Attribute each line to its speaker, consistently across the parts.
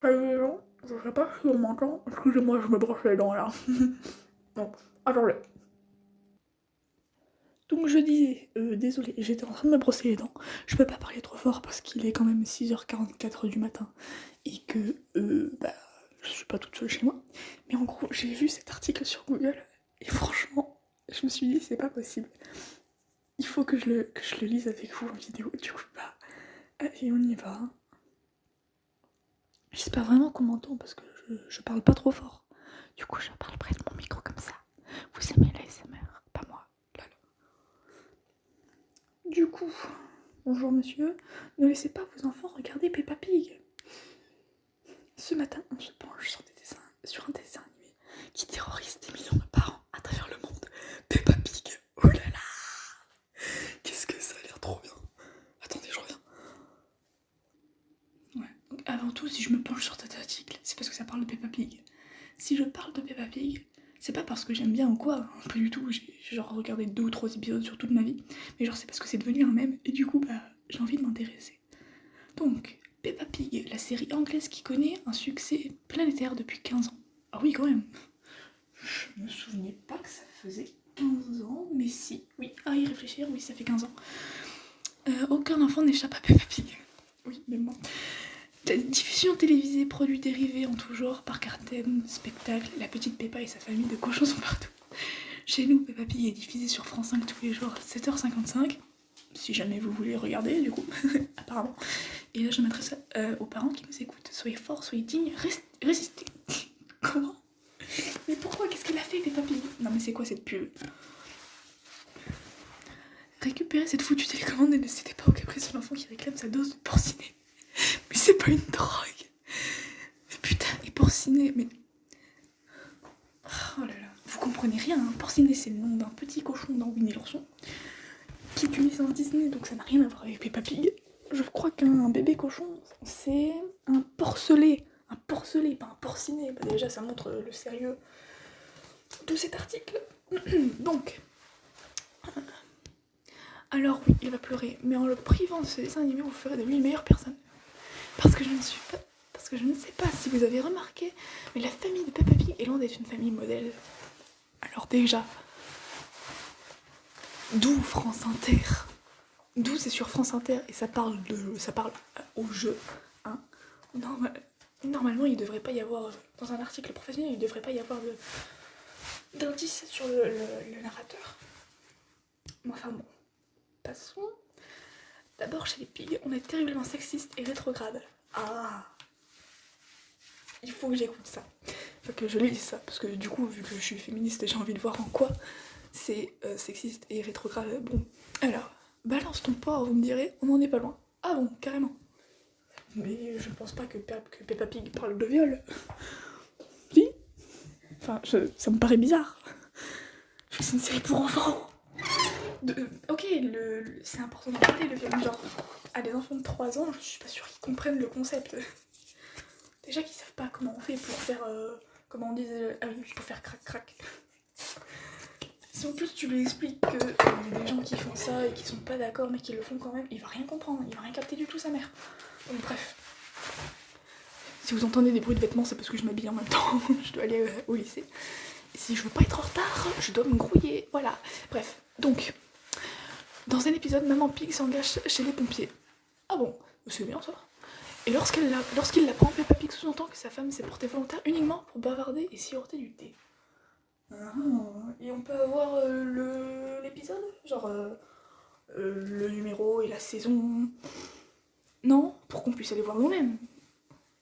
Speaker 1: Salut les gens, je sais pas si on m'entend, excusez-moi, je me brosse les dents là. Bon, attendez. Donc je disais, désolé, j'étais en train de me brosser les dents. Je peux pas parler trop fort parce qu'il est quand même 6h44 du matin et que, je suis pas toute seule chez moi. Mais en gros, j'ai vu cet article sur Google et franchement, je me suis dit, c'est pas possible. Il faut que je le lise avec vous en vidéo. Du coup, allez, on y va, hein. J'espère vraiment qu'on m'entend parce que je parle pas trop fort. Du coup, je parle près de mon micro comme ça. Vous aimez l'ASMR, pas moi. Lol. Du coup, bonjour monsieur, ne laissez pas vos enfants regarder Peppa Pig. Ce matin, on se penche sur un dessin animé qui terrorise des millions de parents à travers le monde. Peppa Pig, oh là là, qu'est-ce que ça a l'air trop bien. Attendez, je reviens. Ouais. Donc avant tout, si je me penche sur cet article, c'est parce que ça parle de Peppa Pig. Si je parle de Peppa Pig, c'est pas parce que j'aime bien ou quoi, hein, pas du tout, j'ai genre regardé 2 ou 3 épisodes sur toute ma vie, mais genre c'est parce que c'est devenu un mème, et du coup j'ai envie de m'intéresser. Donc, Peppa Pig, la série anglaise qui connaît un succès planétaire depuis 15 ans. Ah oui quand même, je me souvenais pas que ça faisait 15 ans, mais si, oui, à y réfléchir, oui ça fait 15 ans. Aucun enfant n'échappe à Peppa Pig. Oui, même moi. La diffusion télévisée, produits dérivés en tout genre, parcs à thème, spectacles, la petite Peppa et sa famille de cochons sont partout. Chez nous, Peppa Pig est diffusée sur France 5 tous les jours à 7h55, si jamais vous voulez regarder, du coup, apparemment. Et là, je m'adresse aux parents qui nous écoutent. Soyez forts, soyez dignes, résistez. Comment? Mais pourquoi? Qu'est-ce qu'elle a fait, Peppa Pig? Non, mais c'est quoi cette pub? Récupérez cette foutue télécommande et ne cédez pas au caprice de l'enfant qui réclame sa dose de porcinet. Mais c'est pas une drogue. Mais putain, et porcinet, mais... Oh là là, vous comprenez rien, hein. Porcinet, c'est le nom d'un petit cochon dans Winnie l'ourson qui est une licence Disney, donc ça n'a rien à voir avec Peppa Pig. Je crois qu'un bébé cochon, c'est un porcelet. Un porcelet, pas un porcinet. Bah déjà, ça montre le sérieux de cet article. Donc, alors oui, il va pleurer, mais en le privant de ce dessin animé, vous ferez de lui une meilleure personne. Parce que je ne sais pas si vous avez remarqué, mais la famille de Peppa Pig est loin d'être une famille modèle. Alors déjà, d'où France Inter? D'où c'est sur France Inter et ça parle au jeu, hein. Normalement, il devrait pas y avoir, dans un article professionnel, il devrait pas y avoir d'indice sur le narrateur. Mais enfin bon, passons. D'abord, chez les pigs, on est terriblement sexiste et rétrograde. Ah, il faut que j'écoute ça. Faut que je lise ça, parce que du coup, vu que je suis féministe, j'ai envie de voir en quoi c'est sexiste et rétrograde. Bon, alors, balance ton porc, vous me direz, on n'en est pas loin. Ah bon, carrément. Mais je pense pas que Peppa Pig parle de viol. Si. Enfin, ça me paraît bizarre. C'est une série pour enfants. Ok, c'est important d'en parler, le viol. Genre, à des enfants de 3 ans, je suis pas sûre qu'ils comprennent le concept. Déjà qu'ils savent pas comment on fait pour faire... comment on dit... ah oui, pour faire crac-crac. Si en plus tu lui expliques qu'il y a des gens qui font ça et qui sont pas d'accord mais qui le font quand même, il va rien comprendre, il va rien capter du tout, sa mère. Donc bref. Si vous entendez des bruits de vêtements, c'est parce que je m'habille en même temps, je dois aller au lycée. Et si je veux pas être en retard, je dois me grouiller, voilà. Bref, donc, dans un épisode, Maman Pig s'engage chez les pompiers. Ah bon, c'est bien ça. Et lorsqu'il l'apprend, Peppa Pig sous-entend que sa femme s'est portée volontaire uniquement pour bavarder et siroter du thé. Et on peut avoir l'épisode? Genre le numéro et la saison? Non? Pour qu'on puisse aller voir nous-mêmes.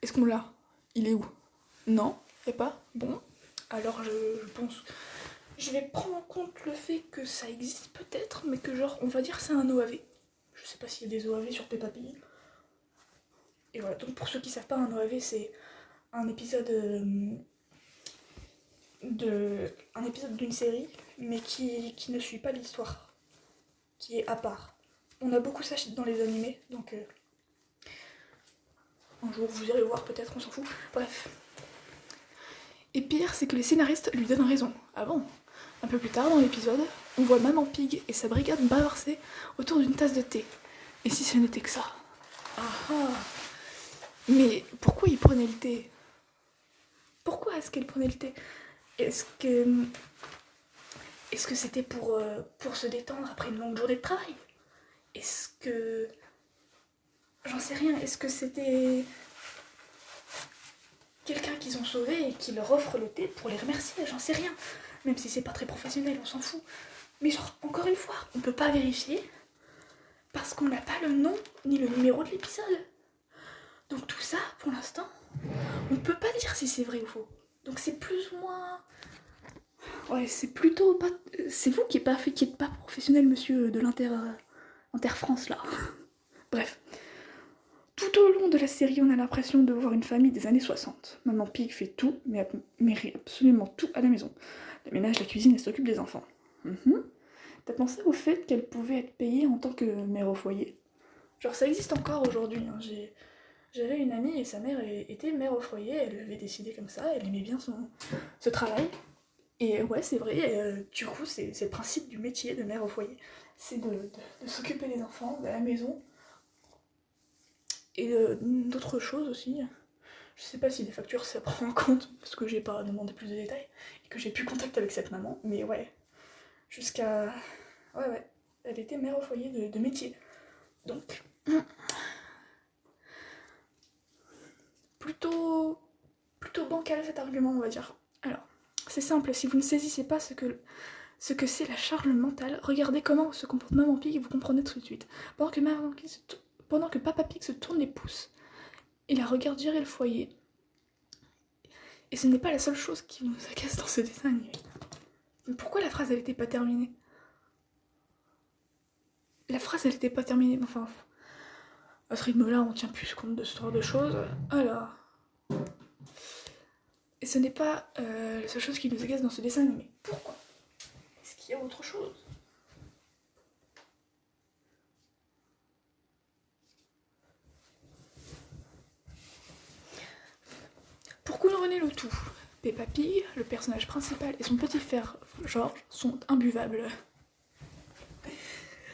Speaker 1: Est-ce qu'on l'a? Il est où? Non? Y'a pas? Bon. Alors je pense... Je vais prendre en compte le fait que ça existe peut-être, mais que genre, on va dire c'est un OAV. Je sais pas s'il y a des OAV sur Peppa Pig. Et voilà, donc pour ceux qui savent pas, un OAV c'est un épisode un épisode d'une série, mais qui ne suit pas l'histoire, qui est à part. On a beaucoup ça dans les animés, donc un jour vous irez voir peut-être, on s'en fout. Bref. Et pire, c'est que les scénaristes lui donnent raison. Ah bon? Un peu plus tard dans l'épisode, on voit Maman Pig et sa brigade bavarser autour d'une tasse de thé. Et si ce n'était que ça? Ah ah. Mais pourquoi il prenait le thé? Pourquoi est-ce qu'elle prenait le thé? Est-ce que... Est-ce que c'était pour se détendre après une longue journée de travail? Est-ce que... J'en sais rien. Est-ce que c'était quelqu'un qu'ils ont sauvé et qui leur offre le thé pour les remercier? J'en sais rien. Même si c'est pas très professionnel, on s'en fout. Mais genre, encore une fois, on peut pas vérifier parce qu'on n'a pas le nom ni le numéro de l'épisode. Donc tout ça, pour l'instant, on peut pas dire si c'est vrai ou faux. Donc c'est plus ou moins... Ouais, c'est plutôt pas... C'est vous qui êtes pas professionnel, monsieur de l'Inter-France, là. Bref. Tout au long de la série, on a l'impression de voir une famille des années 60. Maman Pig fait tout, mais absolument tout à la maison. Le ménage, la cuisine, elle s'occupe des enfants. T'as pensé au fait qu'elle pouvait être payée en tant que mère au foyer? Genre ça existe encore aujourd'hui. Hein. J'avais une amie et sa mère était mère au foyer, elle avait décidé comme ça, elle aimait bien ce travail. Et ouais, c'est vrai, du coup, c'est le principe du métier de mère au foyer. C'est de s'occuper des enfants, de la maison, et d'autres choses aussi. Je sais pas si les factures ça prend en compte, parce que j'ai pas demandé plus de détails, et que j'ai plus contact avec cette maman, mais ouais, jusqu'à... Ouais, elle était mère au foyer de métier. Donc... Plutôt bancal cet argument, on va dire. Alors, c'est simple, si vous ne saisissez pas ce que c'est la charge mentale, regardez comment se comporte Maman Pig et vous comprenez tout de suite. Pendant que Papa Pig se tourne les pouces, il la regarde gérer le foyer. Et ce n'est pas la seule chose qui nous agace dans ce dessin animé. Mais pourquoi la phrase elle était pas terminée? La phrase elle était pas terminée, enfin... À ce rythme-là, on tient plus compte de ce genre de choses. Alors... Et ce n'est pas la seule chose qui nous agace dans ce dessin animé. Pourquoi? Est-ce qu'il y a autre chose? Pour couronner le tout, Peppa Pig, le personnage principal et son petit frère George sont imbuvables.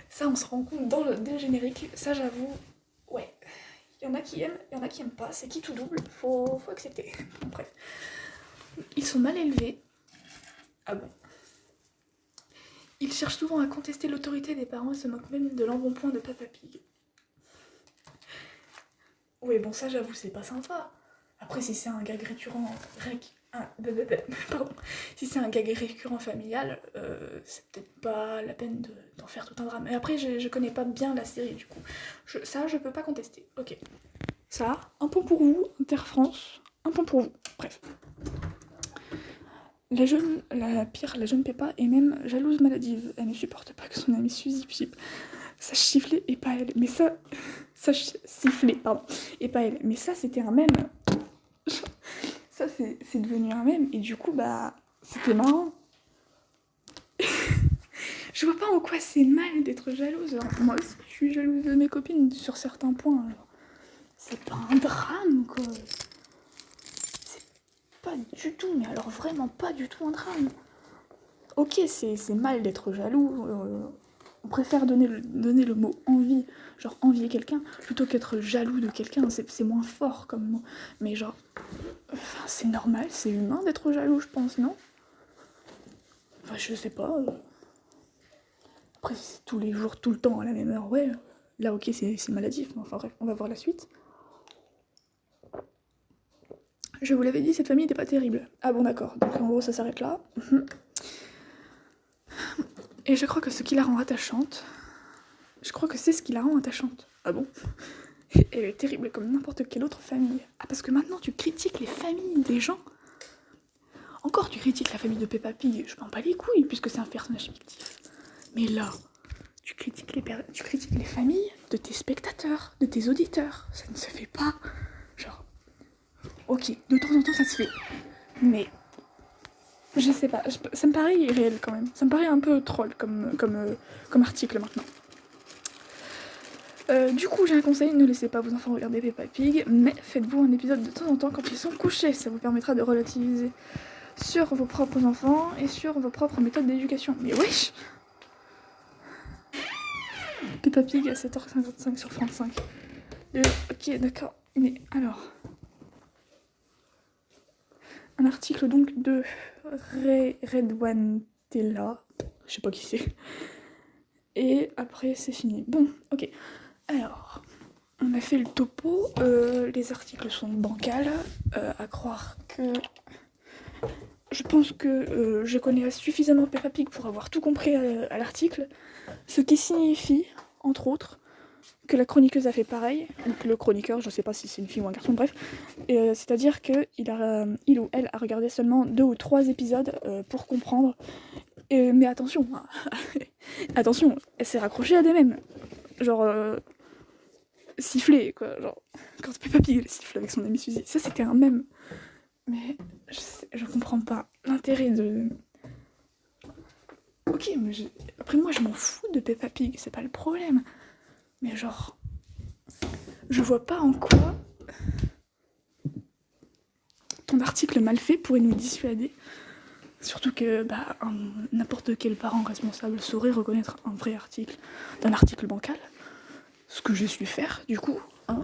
Speaker 1: Ça, on se rend compte dès le générique. Ça, j'avoue, ouais. Il y en a qui aiment, il y en a qui aiment pas. C'est qui tout double, faut accepter. Bref. Ils sont mal élevés. Ah bon? Ils cherchent souvent à contester l'autorité des parents et se moquent même de l'embonpoint de Peppa Pig. Oui, bon, ça, j'avoue, c'est pas sympa. Après, si c'est un gag récurrent... Pardon. Si c'est un gag récurrent familial, c'est peut-être pas la peine d'en faire tout un drame. Mais après, je connais pas bien la série, du coup. Ça, je peux pas contester. Ok. Ça, un point pour vous, Inter-France. Un point pour vous. Bref. La jeune Peppa est même jalouse maladive. Elle ne supporte pas que son amie Suzy Pip sache siffler et pas elle. Mais ça... Sache siffler, pardon. Et pas elle. Mais ça, c'était un mème. Ça, c'est devenu un mème. Et du coup, bah... C'était marrant. Je vois pas en quoi c'est mal d'être jalouse. Alors, moi aussi, je suis jalouse de mes copines sur certains points. Alors. C'est pas un drame, quoi. C'est pas du tout, mais alors vraiment pas du tout un drame. Ok, c'est mal d'être jaloux. On préfère donner le mot envie, genre envier quelqu'un, plutôt qu'être jaloux de quelqu'un. C'est moins fort comme mot. Mais genre, enfin, c'est normal, c'est humain d'être jaloux, je pense, non? Enfin, je sais pas. Après, c'est tous les jours, tout le temps, à la même heure, ouais. Là, ok, c'est maladif. Enfin bref, on va voir la suite. Je vous l'avais dit, cette famille n'était pas terrible. Ah bon, d'accord. Donc en gros, ça s'arrête là. Et je crois que ce qui la rend attachante... Je crois que c'est ce qui la rend attachante. Ah bon? Elle est terrible comme n'importe quelle autre famille. Ah, parce que maintenant, tu critiques les familles des gens. Encore, tu critiques la famille de Peppa Pig. Je m'en bats les couilles, puisque c'est un personnage fictif. Mais là, tu critiques les familles de tes spectateurs, de tes auditeurs. Ça ne se fait pas. Genre, ok, de temps en temps, ça se fait. Mais... Je sais pas, ça me paraît irréel quand même. Ça me paraît un peu troll comme article maintenant. Du coup, j'ai un conseil, ne laissez pas vos enfants regarder Peppa Pig, mais faites-vous un épisode de temps en temps quand ils sont couchés. Ça vous permettra de relativiser sur vos propres enfants et sur vos propres méthodes d'éducation. Mais wesh! Peppa Pig à 7h55 sur France 5. Ok, d'accord. Mais alors, un article donc de Redouane Tella, je sais pas qui c'est, et après c'est fini. Bon, ok, alors, on a fait le topo, les articles sont bancals, à croire que... Je pense que je connais suffisamment Peppa Pig pour avoir tout compris à l'article, ce qui signifie, entre autres, que la chroniqueuse a fait pareil, ou que le chroniqueur, je sais pas si c'est une fille ou un garçon, bref, c'est-à-dire qu'il ou elle a regardé seulement 2 ou 3 épisodes pour comprendre. Mais attention, attention, elle s'est raccrochée à des mèmes, genre siffler quoi, genre quand Peppa Pig elle siffle avec son ami Suzy, ça c'était un mème. Mais je comprends pas l'intérêt de... Ok, mais après moi je m'en fous de Peppa Pig, c'est pas le problème. Mais genre, je vois pas en quoi ton article mal fait pourrait nous dissuader. Surtout que n'importe quel parent responsable saurait reconnaître un vrai article d'un article bancal. Ce que j'ai su faire, du coup. Hein.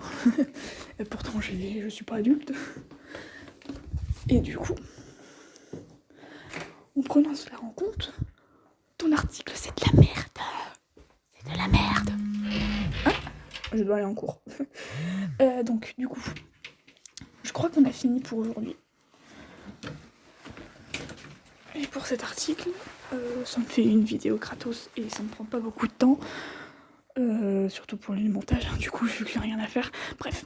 Speaker 1: Et pourtant, je suis pas adulte. Et du coup, en prenant cela en compte, ton article, c'est de la merde. C'est de la merde. Ah, je dois aller en cours. Donc, du coup, je crois qu'on a fini pour aujourd'hui. Et pour cet article, ça me fait une vidéo gratos et ça me prend pas beaucoup de temps. Surtout pour le montage, hein, du coup, vu qu'il n'y a rien à faire. Bref,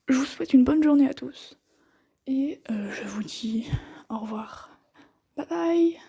Speaker 1: je vous souhaite une bonne journée à tous. Et je vous dis au revoir. Bye bye.